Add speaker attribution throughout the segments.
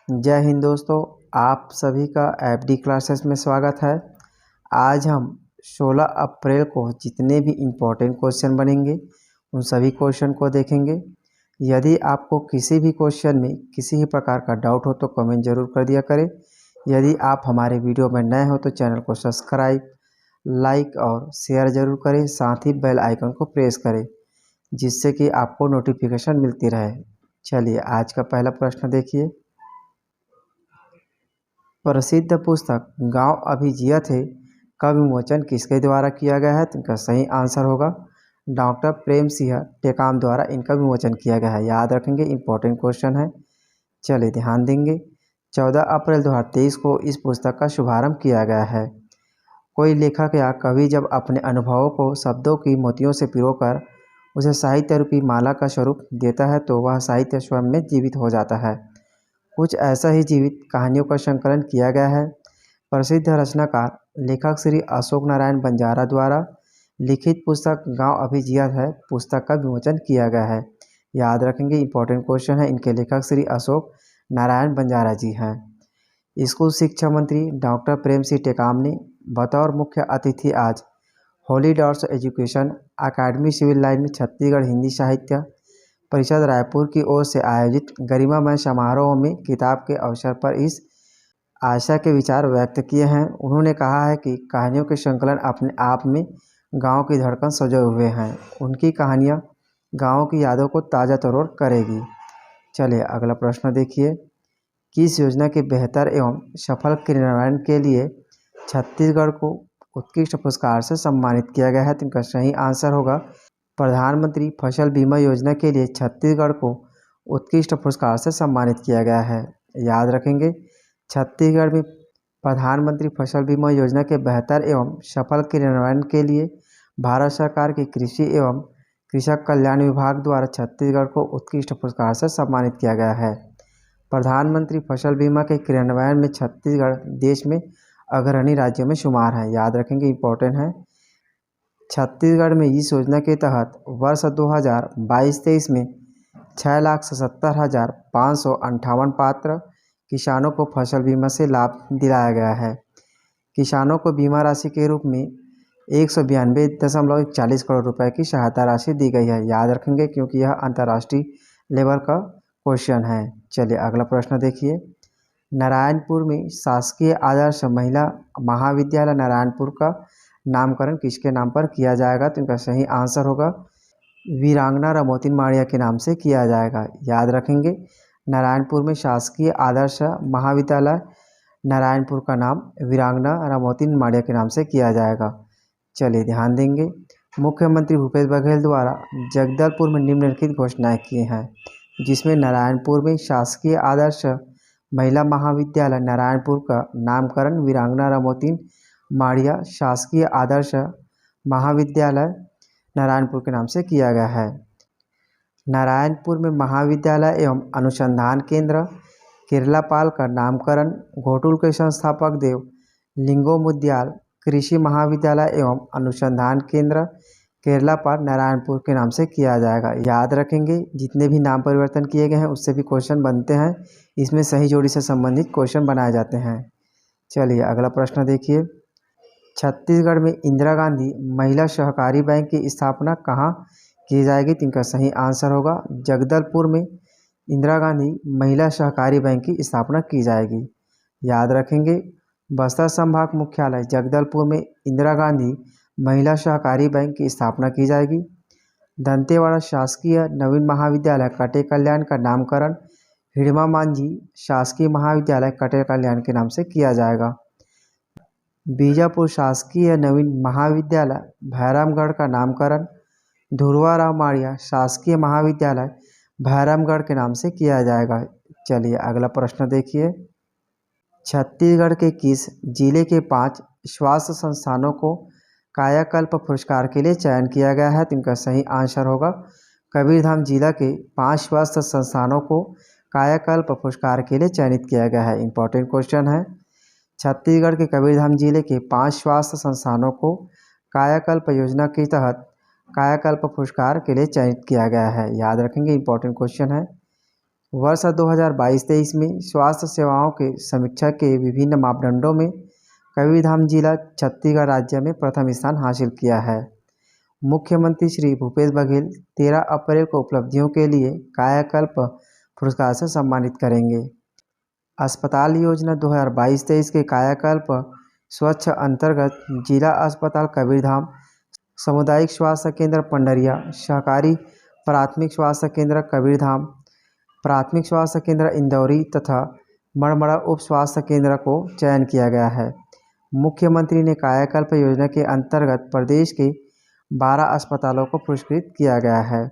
Speaker 1: जय हिंद दोस्तों, आप सभी का एफडी क्लासेस में स्वागत है। आज हम 16 अप्रैल को जितने भी इम्पोर्टेंट क्वेश्चन बनेंगे उन सभी क्वेश्चन को देखेंगे। यदि आपको किसी भी क्वेश्चन में किसी भी प्रकार का डाउट हो तो कमेंट जरूर कर दिया करें। यदि आप हमारे वीडियो में नए हो तो चैनल को सब्सक्राइब, लाइक और शेयर जरूर करें। साथ ही बेल आइकन को प्रेस करें जिससे कि आपको नोटिफिकेशन मिलती रहे। चलिए आज का पहला प्रश्न देखिए। प्रसिद्ध पुस्तक गांव अभी जियत है का विमोचन किसके द्वारा किया गया है? तो इनका सही आंसर होगा डॉक्टर प्रेम सिंह टेकाम द्वारा इनका विमोचन किया गया है। याद रखेंगे, इंपॉर्टेंट क्वेश्चन है। चलिए ध्यान देंगे। 14 अप्रैल 2023 को इस पुस्तक का शुभारंभ किया गया है। कोई लेखक या कवि जब अपने अनुभवों को शब्दों की मोतियों से पिरोकर उसे साहित्य रूपी माला का स्वरूप देता है तो वह साहित्य स्वयं में जीवित हो जाता है। कुछ ऐसा ही जीवित कहानियों का संकलन किया गया है। प्रसिद्ध रचनाकार लेखक श्री अशोक नारायण बंजारा द्वारा लिखित पुस्तक गांव अभी जियत है पुस्तक का विमोचन किया गया है। याद रखेंगे, इंपॉर्टेंट क्वेश्चन है। इनके लेखक श्री अशोक नारायण बंजारा जी हैं। स्कूल शिक्षा मंत्री डॉक्टर प्रेम सिंह टेकाम ने बतौर मुख्य अतिथि आज होली डॉट्स एजुकेशन अकादमी सिविल लाइन में छत्तीसगढ़ हिंदी साहित्य परिषद रायपुर की ओर से आयोजित गरिमामय समारोह में किताब के अवसर पर इस आशा के विचार व्यक्त किए हैं। उन्होंने कहा है कि कहानियों के संकलन अपने आप में गांव की धड़कन सजे हुए हैं। उनकी कहानियां गांव की यादों को ताज़ा तरोड़ करेगी। चलिए अगला प्रश्न देखिए। किस योजना के बेहतर एवं सफल क्रियान्वयन के लिए छत्तीसगढ़ को उत्कृष्ट पुरस्कार से सम्मानित किया गया है? तो इनका सही आंसर होगा प्रधानमंत्री फसल बीमा योजना के लिए छत्तीसगढ़ को उत्कृष्ट पुरस्कार से सम्मानित किया गया है। याद रखेंगे, छत्तीसगढ़ में प्रधानमंत्री फसल बीमा योजना के बेहतर एवं सफल क्रियान्वयन के लिए भारत सरकार के कृषि एवं कृषक कल्याण विभाग द्वारा छत्तीसगढ़ को उत्कृष्ट पुरस्कार से सम्मानित किया गया है। प्रधानमंत्री फसल बीमा के क्रियान्वयन में छत्तीसगढ़ देश में अग्रणी राज्यों में शुमार है। याद रखेंगे, इंपॉर्टेंट है। छत्तीसगढ़ में इस योजना के तहत वर्ष 2022-23 में 6,77,558 पात्र किसानों को फसल बीमा से लाभ दिलाया गया है। किसानों को बीमा राशि के रूप में 192.41 करोड़ रुपए की सहायता राशि दी गई है। याद रखेंगे क्योंकि यह अंतर्राष्ट्रीय लेवल का क्वेश्चन है। चलिए अगला प्रश्न देखिए। नारायणपुर में शासकीय आदर्श महिला महाविद्यालय नारायणपुर का नामकरण किसके नाम पर किया जाएगा? तो इनका सही आंसर होगा वीरांगना रमोतिन माड़िया के नाम से किया जाएगा। याद रखेंगे, नारायणपुर में शासकीय आदर्श महाविद्यालय नारायणपुर का नाम वीरांगना रमोतिन माड़िया के नाम से किया जाएगा। चलिए ध्यान देंगे। मुख्यमंत्री भूपेश बघेल द्वारा जगदलपुर में निम्नलिखित घोषणाएं की हैं जिसमें नारायणपुर में शासकीय आदर्श महिला महाविद्यालय नारायणपुर का नामकरण वीरांगना रमोतिन माड़िया शासकीय आदर्श महाविद्यालय नारायणपुर के नाम से किया गया है। नारायणपुर में महाविद्यालय एवं अनुसंधान केंद्र केरलापाल का नामकरण घोटुल के संस्थापक देव लिंगो मुद्याल कृषि महाविद्यालय एवं अनुसंधान केंद्र केरलापाल नारायणपुर के नाम से किया जाएगा। याद रखेंगे, जितने भी नाम परिवर्तन किए गए हैं उससे भी क्वेश्चन बनते हैं। इसमें सही जोड़ी से संबंधित क्वेश्चन बनाए जाते हैं। चलिए अगला प्रश्न देखिए। छत्तीसगढ़ में इंदिरा गांधी महिला सहकारी बैंक की स्थापना कहाँ की जाएगी? तो इनका सही आंसर होगा जगदलपुर में इंदिरा गांधी महिला सहकारी बैंक की स्थापना की जाएगी। याद रखेंगे, बस्तर संभाग मुख्यालय जगदलपुर में इंदिरा गांधी महिला सहकारी बैंक की स्थापना की जाएगी। दंतेवाड़ा शासकीय नवीन महाविद्यालय कटे कल्याण का नामकरण हिड़मा मांझी शासकीय महाविद्यालय कटे कल्याण के नाम से किया जाएगा। बीजापुर शासकीय नवीन महाविद्यालय भैरमगढ़ का नामकरण धुरवाराव माड़िया शासकीय महाविद्यालय भैरमगढ़ के नाम से किया जाएगा। चलिए अगला प्रश्न देखिए। छत्तीसगढ़ के किस जिले के 5 स्वास्थ्य संस्थानों को कायाकल्प पुरस्कार के लिए चयन किया गया है? तो इनका सही आंसर होगा कबीरधाम जिला के 5 स्वास्थ्य संस्थानों को कायाकल्प पुरस्कार के लिए चयनित किया गया है। इंपॉर्टेंट क्वेश्चन है। छत्तीसगढ़ के कबीरधाम जिले के 5 स्वास्थ्य संस्थानों को कायाकल्प योजना के तहत कायाकल्प पुरस्कार के लिए चयनित किया गया है। याद रखेंगे, इंपॉर्टेंट क्वेश्चन है। वर्ष 2022-23 में स्वास्थ्य सेवाओं के समीक्षा के विभिन्न मापदंडों में कबीरधाम जिला छत्तीसगढ़ राज्य में प्रथम स्थान हासिल किया है। मुख्यमंत्री श्री भूपेश बघेल 13 अप्रैल को उपलब्धियों के लिए कायाकल्प पुरस्कार से सम्मानित करेंगे। अस्पताल योजना 2022-23 के कायाकल्प स्वच्छ अंतर्गत जिला अस्पताल कबीरधाम, सामुदायिक स्वास्थ्य केंद्र पंडरिया, सहकारी प्राथमिक स्वास्थ्य केंद्र कबीरधाम, प्राथमिक स्वास्थ्य केंद्र इंदौरी तथा मड़मड़ा उप स्वास्थ्य केंद्र को चयन किया गया है। मुख्यमंत्री ने कायाकल्प योजना के अंतर्गत प्रदेश के 12 अस्पतालों को पुरस्कृत किया गया है।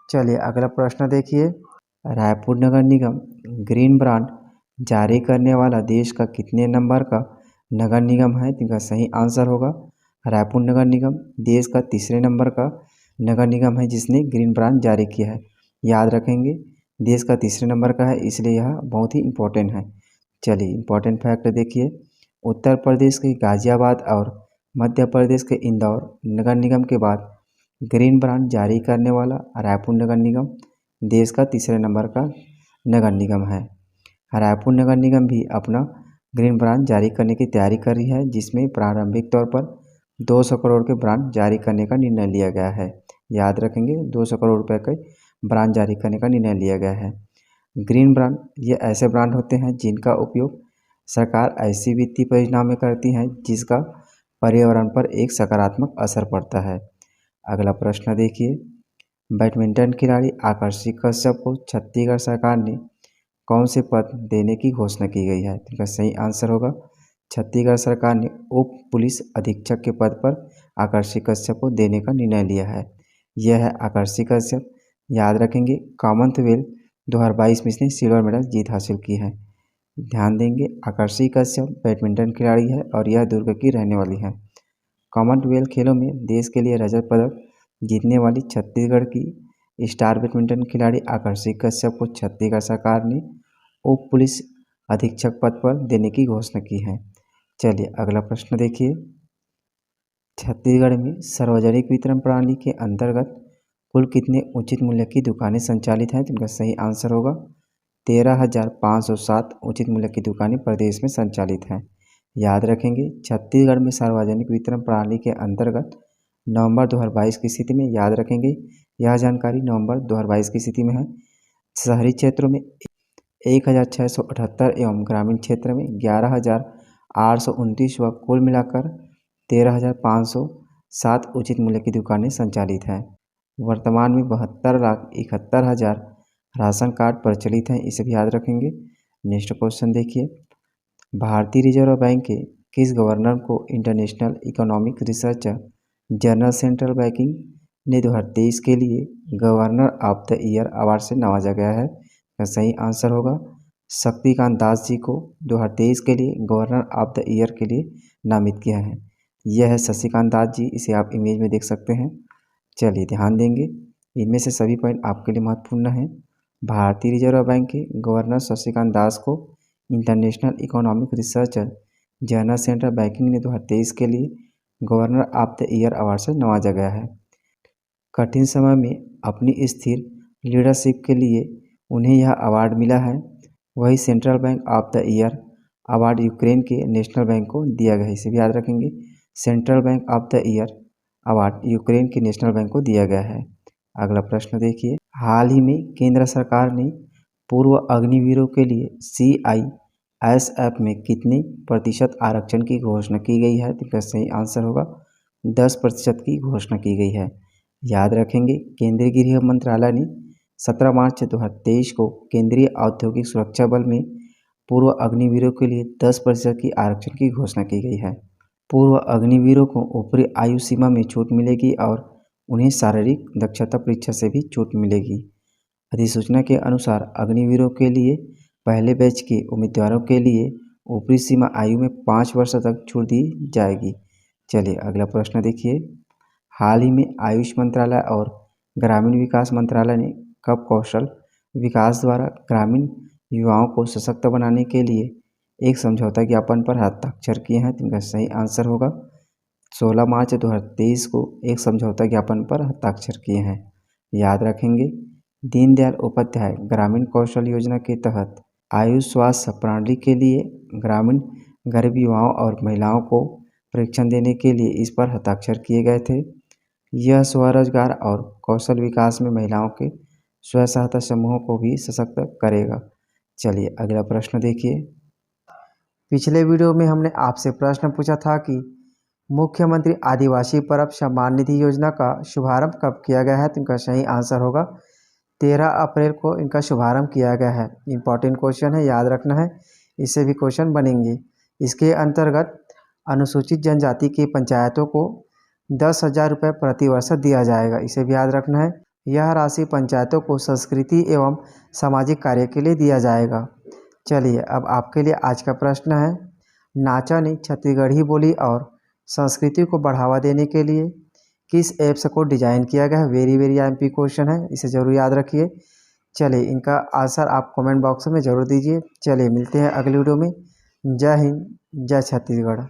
Speaker 1: चलिए अगला प्रश्न देखिए। रायपुर नगर निगम ग्रीन ब्रांड जारी करने वाला देश का कितने नंबर का नगर निगम है? इनका सही आंसर होगा रायपुर नगर निगम देश का तीसरे नंबर का नगर निगम है जिसने ग्रीन ब्रांड जारी किया है। याद रखेंगे देश का तीसरे नंबर का है, इसलिए यह बहुत ही इम्पोर्टेंट है। चलिए इम्पोर्टेंट फैक्ट देखिए। उत्तर प्रदेश के गाजियाबाद और मध्य प्रदेश के इंदौर नगर निगम के बाद ग्रीन ब्रांड जारी करने वाला रायपुर नगर निगम देश का तीसरे नंबर का नगर निगम है। रायपुर नगर निगम भी अपना ग्रीन ब्रांड जारी करने की तैयारी कर रही है, जिसमें प्रारंभिक तौर पर 200 करोड़ के ब्रांड जारी करने का निर्णय लिया गया है। याद रखेंगे 200 करोड़ रुपए के ब्रांड जारी करने का निर्णय लिया गया है। ग्रीन ब्रांड ये ऐसे ब्रांड होते हैं जिनका उपयोग सरकार ऐसी वित्तीय परियोजनाओं में करती है जिसका पर्यावरण पर एक सकारात्मक असर पड़ता है। अगला प्रश्न देखिए। बैडमिंटन खिलाड़ी आकर्षि कश्यप को छत्तीसगढ़ सरकार ने कौन से पद देने की घोषणा की गई है? इनका सही आंसर होगा छत्तीसगढ़ सरकार ने उप पुलिस अधीक्षक के पद पर आकर्षि कश्यप को देने का निर्णय लिया है। यह है आकर्षि कश्यप। याद रखेंगे कॉमनवेल्थ 2022 में इसने सिल्वर मेडल जीत हासिल की है। ध्यान देंगे आकर्षि कश्यप बैडमिंटन खिलाड़ी है और यह दुर्ग की रहने वाली है। कॉमनवेल्थ खेलों में देश के लिए रजत पदक जीतने वाली छत्तीसगढ़ की स्टार बैडमिंटन खिलाड़ी आकर्षि कश्यप को छत्तीसगढ़ सरकार ने उप पुलिस अधीक्षक पद पर देने की घोषणा की है। चलिए अगला प्रश्न देखिए। छत्तीसगढ़ में सार्वजनिक वितरण प्रणाली के अंतर्गत कुल कितने उचित मूल्य की दुकानें संचालित हैं? तो इनका सही आंसर होगा 13,507 उचित मूल्य की दुकानें प्रदेश में संचालित हैं। याद रखेंगे छत्तीसगढ़ में सार्वजनिक वितरण प्रणाली के अंतर्गत नवंबर 2022 की स्थिति में, याद रखेंगे यह जानकारी नवंबर 2022 की स्थिति में है, शहरी क्षेत्रों में 1,678 एवं ग्रामीण क्षेत्र में 11,829 व कुल मिलाकर 13,507 उचित मूल्य की दुकानें संचालित हैं। वर्तमान में 72,71,000 राशन कार्ड प्रचलित हैं, इसे भी याद रखेंगे। नेक्स्ट क्वेश्चन देखिए। भारतीय रिजर्व बैंक के किस गवर्नर को international economic research journal central banking ने 2023 के लिए governor of the year award से नवाजा गया है? का सही आंसर होगा शक्तिकांत दास जी को 2023 के लिए गवर्नर ऑफ द ईयर के लिए नामित किया है। यह है शशिकांत दास जी, इसे आप इमेज में देख सकते हैं। चलिए ध्यान देंगे इनमें से सभी पॉइंट आपके लिए महत्वपूर्ण है। भारतीय रिजर्व बैंक के गवर्नर शशिकांत दास को international economic research journal central banking ने 2023 के लिए governor of the year award से नवाजा गया है। कठिन समय में अपनी स्थिर लीडरशिप के लिए उन्हें यह अवार्ड मिला है। वही central bank of the year award Ukraine के नेशनल बैंक को दिया गया है, इसे भी याद रखेंगे। Central bank of the year award Ukraine के नेशनल बैंक को दिया गया है। अगला प्रश्न देखिए। हाल ही में केंद्र सरकार ने पूर्व अग्निवीरों के लिए CISF में कितने प्रतिशत आरक्षण की घोषणा की गई है? तो इसका सही आंसर होगा 10% की घोषणा की गई है। याद रखेंगे केंद्रीय गृह मंत्रालय ने 17 मार्च 2023 को केंद्रीय औद्योगिक सुरक्षा बल में पूर्व अग्निवीरों के लिए 10% की आरक्षण की घोषणा की गई है। पूर्व अग्निवीरों को ऊपरी आयु सीमा में छूट मिलेगी और उन्हें शारीरिक दक्षता परीक्षा से भी छूट मिलेगी। अधिसूचना के अनुसार अग्निवीरों के लिए पहले बैच के उम्मीदवारों के लिए ऊपरी सीमा आयु में 5 वर्ष तक छूट दी जाएगी। चलिए अगला प्रश्न देखिए। हाल ही में आयुष मंत्रालय और ग्रामीण विकास मंत्रालय ने कब कौशल विकास द्वारा ग्रामीण युवाओं को सशक्त बनाने के लिए एक समझौता ज्ञापन पर हस्ताक्षर किए हैं? इनका सही आंसर होगा 16 मार्च 2023 को एक समझौता ज्ञापन पर हस्ताक्षर किए हैं। याद रखेंगे दीनदयाल उपाध्याय ग्रामीण कौशल योजना के तहत आयुष स्वास्थ्य प्रणाली के लिए ग्रामीण गरीब युवाओं और महिलाओं को प्रशिक्षण देने के लिए इस पर हस्ताक्षर किए गए थे। यह स्वरोजगार और कौशल विकास में महिलाओं के स्व सहायता समूहों को भी सशक्त करेगा। चलिए अगला प्रश्न देखिए। पिछले वीडियो में हमने आपसे प्रश्न पूछा था कि मुख्यमंत्री आदिवासी परब सम्मान निधि योजना का शुभारंभ कब किया गया है, तो इनका सही आंसर होगा 13 अप्रैल को इनका शुभारंभ किया गया है। इम्पॉर्टेंट क्वेश्चन है, याद रखना है, इससे भी क्वेश्चन बनेंगे। इसके अंतर्गत अनुसूचित जनजाति की पंचायतों को 10,000 रुपये प्रति वर्ष दिया जाएगा, इसे भी याद रखना है। यह राशि पंचायतों को संस्कृति एवं सामाजिक कार्य के लिए दिया जाएगा। चलिए अब आपके लिए आज का प्रश्न है, नाचा ने छत्तीसगढ़ी बोली और संस्कृति को बढ़ावा देने के लिए किस ऐप्स को डिजाइन किया गया है। वेरी वेरी एमपी क्वेश्चन है, इसे जरूर याद रखिए। चलिए इनका आंसर आप कमेंट बॉक्स में जरूर दीजिए। चलिए मिलते हैं अगले वीडियो में। जय हिंद, जय छत्तीसगढ़।